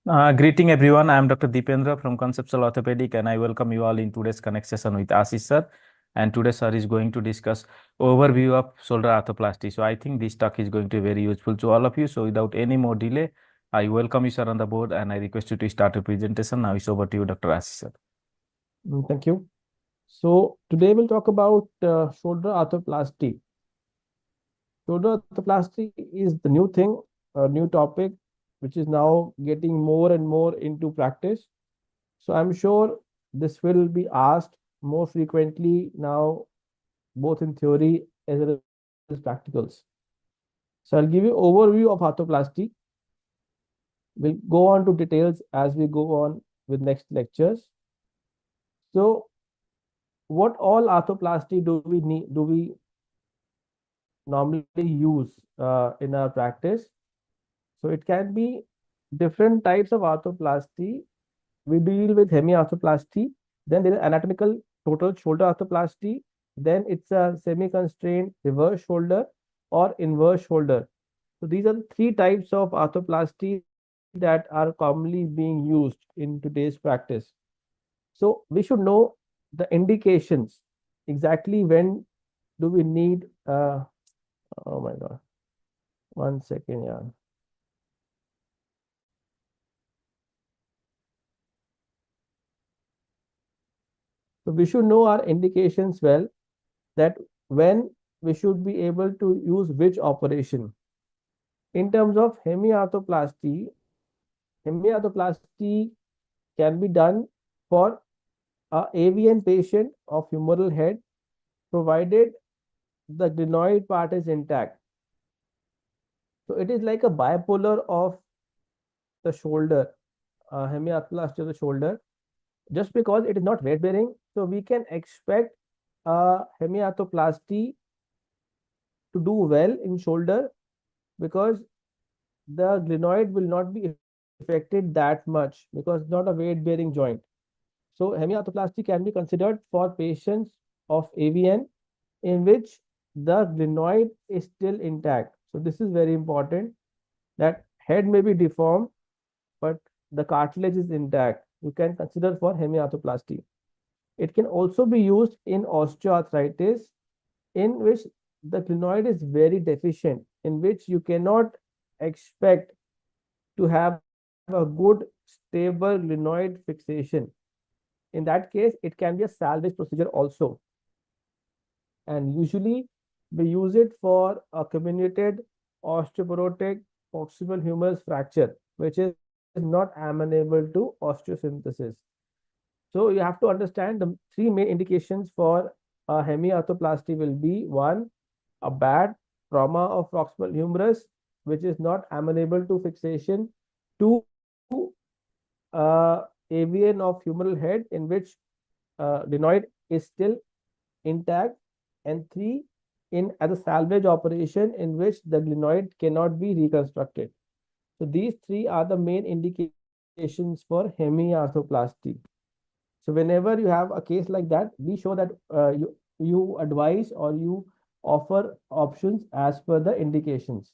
Greeting everyone. I am Dr. Deependra from Conceptual Orthopedic, and I welcome you all in today's connect session with Ashish sir. And today sir is going to discuss overview of shoulder arthroplasty. So I think this talk is going to be very useful to all of you. So without any more delay, I welcome you sir on the board, and I request you to start your presentation. Now it's over to you, Dr. Ashish sir. Thank you. So today we'll talk about shoulder arthroplasty. Shoulder arthroplasty is the new thing, a new topic, which is now getting more and more into practice. So I'm sure this will be asked more frequently now, both in theory as well as practicals. So I'll give you overview of arthroplasty. We'll go on to details as we go on with next lectures. So what all arthroplasty do we normally use in our practice? So it can be different types of arthroplasty. We deal with hemi-arthroplasty, then there is anatomical total shoulder arthroplasty, then it's a semi-constrained reverse shoulder or inverse shoulder. So these are the three types of arthroplasty that are commonly being used in today's practice. So we should know the indications, exactly when do we need oh my god, 1 second, yeah. So we should know our indications well, that when we should be able to use which operation. In terms of hemi-arthroplasty can be done for a AVN patient of humeral head, provided the glenoid part is intact. So it is like a bipolar of the shoulder, hemi-arthroplasty of the shoulder. Just because it is not weight bearing, so we can expect hemi-arthroplasty to do well in shoulder, because the glenoid will not be affected that much, because it's not a weight bearing joint. So hemi-arthroplasty can be considered for patients of AVN in which the glenoid is still intact. So this is very important, that head may be deformed, but the cartilage is intact. You can consider for hemi-arthroplasty. It can also be used in osteoarthritis, in which the glenoid is very deficient, in which you cannot expect to have a good stable glenoid fixation. In that case, it can be a salvage procedure also. And usually we use it for a comminuted osteoporotic proximal humerus fracture, which is not amenable to osteosynthesis. So you have to understand the three main indications for a hemi-arthroplasty will be: one, a bad trauma of proximal humerus, which is not amenable to fixation; two, AVN of humeral head in which glenoid is still intact; and three, in as a salvage operation in which the glenoid cannot be reconstructed. So these three are the main indications for hemi-arthroplasty. So whenever you have a case like that, be sure that you advise or you offer options as per the indications.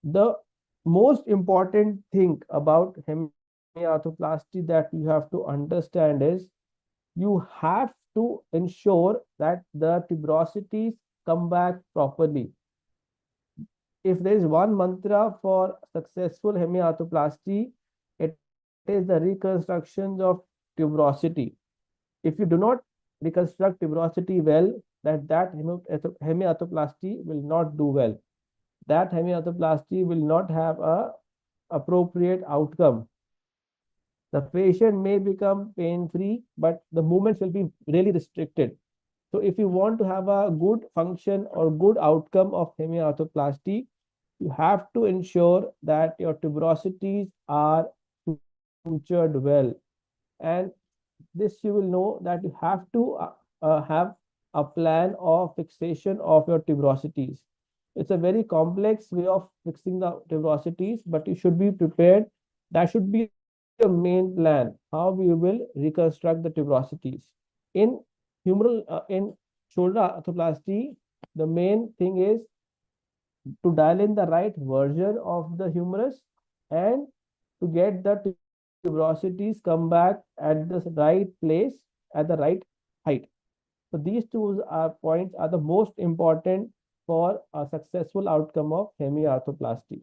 The most important thing about hemi-arthroplasty that you have to understand is you have to ensure that the tuberosities come back properly. If there is one mantra for successful hemi-arthroplasty, it is the reconstruction of tuberosity. If you do not reconstruct tuberosity well, that hemi-arthroplasty will not do well. That hemi-arthroplasty will not have a appropriate outcome. The patient may become pain-free, but the movements will be really restricted. So if you want to have a good function or good outcome of hemi-arthroplasty, you have to ensure that your tuberosities are sutured well. And this you will know that you have to have a plan of fixation of your tuberosities. It's a very complex way of fixing the tuberosities, but you should be prepared. That should be your main plan, how we will reconstruct the tuberosities. In in shoulder arthroplasty, the main thing is to dial in the right version of the humerus and to get the tuberosities come back at the right place at the right height. So these two points are the most important for a successful outcome of hemiarthroplasty.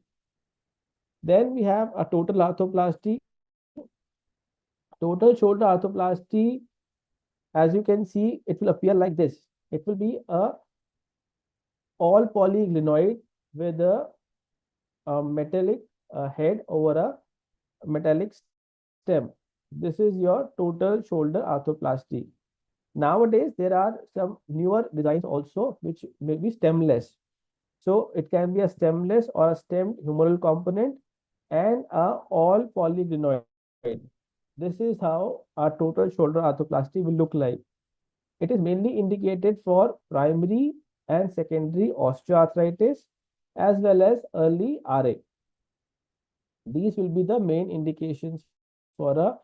Then we have a total arthroplasty. Total shoulder arthroplasty, as you can see, it will appear like this. It will be a all polyglenoid with a metallic head over a metallic stem. This is your total shoulder arthroplasty. Nowadays, there are some newer designs also, which may be stemless. So it can be a stemless or a stemmed humeral component and a all polyglenoid. This is how our total shoulder arthroplasty will look like. It is mainly indicated for primary and secondary osteoarthritis as well as early RA. These will be the main indications for a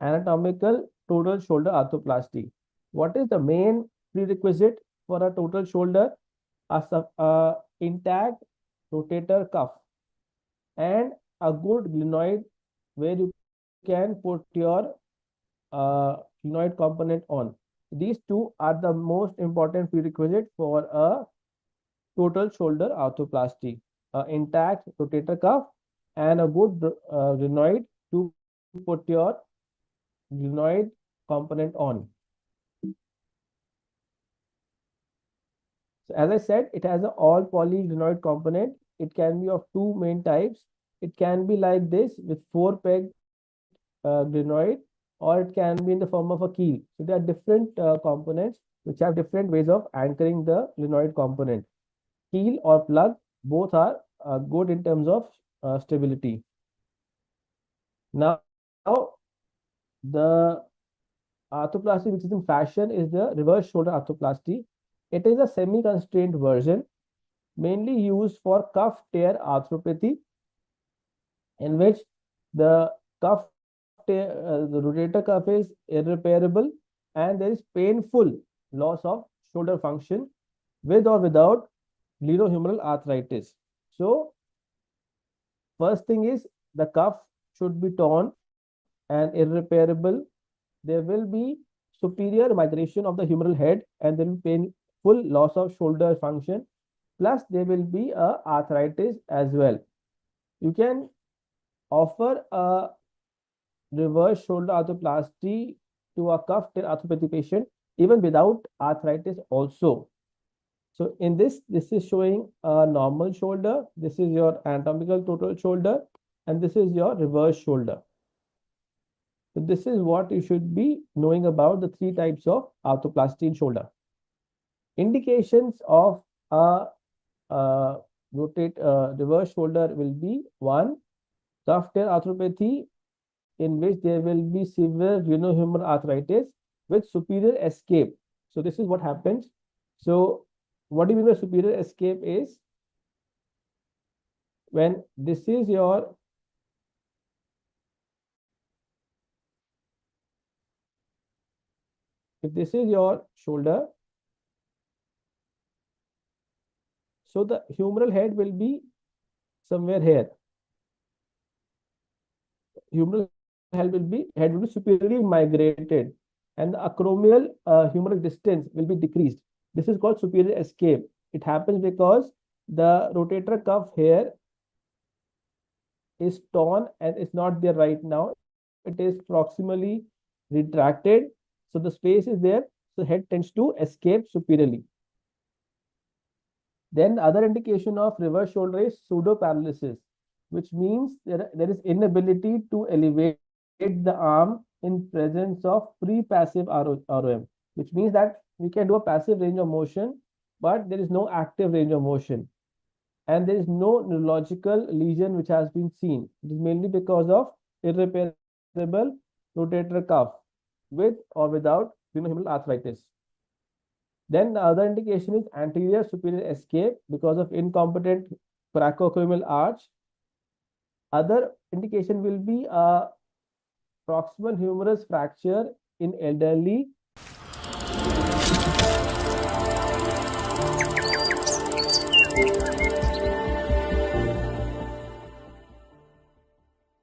anatomical total shoulder arthroplasty. What is the main prerequisite for a total shoulder? A intact rotator cuff and a good glenoid where you can put your glenoid component on. These two are the most important prerequisite for a total shoulder arthroplasty. Intact rotator cuff and a good glenoid to put your glenoid component on. So as I said, it has an all polyglenoid component. It can be of two main types. It can be like this with 4-peg glenoid, or it can be in the form of a keel. So there are different components which have different ways of anchoring the glenoid component. Keel or plug, both are good in terms of stability. Now, the arthroplasty which is in fashion is the reverse shoulder arthroplasty. It is a semi-constrained version, mainly used for cuff tear arthropathy, in which the the rotator cuff is irreparable and there is painful loss of shoulder function with or without glenohumeral arthritis. So, first thing is the cuff should be torn and irreparable. There will be superior migration of the humeral head and there will be painful loss of shoulder function. Plus, there will be a arthritis as well. You can offer a reverse shoulder arthroplasty to a cuff tear arthropathy patient even without arthritis also. So in this is showing a normal shoulder. This is your anatomical total shoulder and this is your reverse shoulder. So this is what you should be knowing about the three types of arthroplasty in shoulder. Indications of a reverse shoulder will be one, cuff tear arthropathy, in which there will be severe glenohumeral arthritis with superior escape. So this is what happens. So what do you mean by superior escape is when this is your if this is your shoulder, so the humeral head will be somewhere here. Humeral head will be superiorly migrated and the acromial humeral distance will be decreased. This is called superior escape. It happens because the rotator cuff here is torn and it's not there right now. It is proximally retracted. So the space is there. So the head tends to escape superiorly. Then the other indication of reverse shoulder is pseudo-paralysis, which means there is inability to elevate the arm in presence of pre-passive ROM, which means that we can do a passive range of motion, but there is no active range of motion. And there is no neurological lesion which has been seen. It is mainly because of irreparable rotator cuff with or without glenohumeral arthritis. Then the other indication is anterior superior escape because of incompetent coracoacromial arch. Other indication will be a proximal humerus fracture in elderly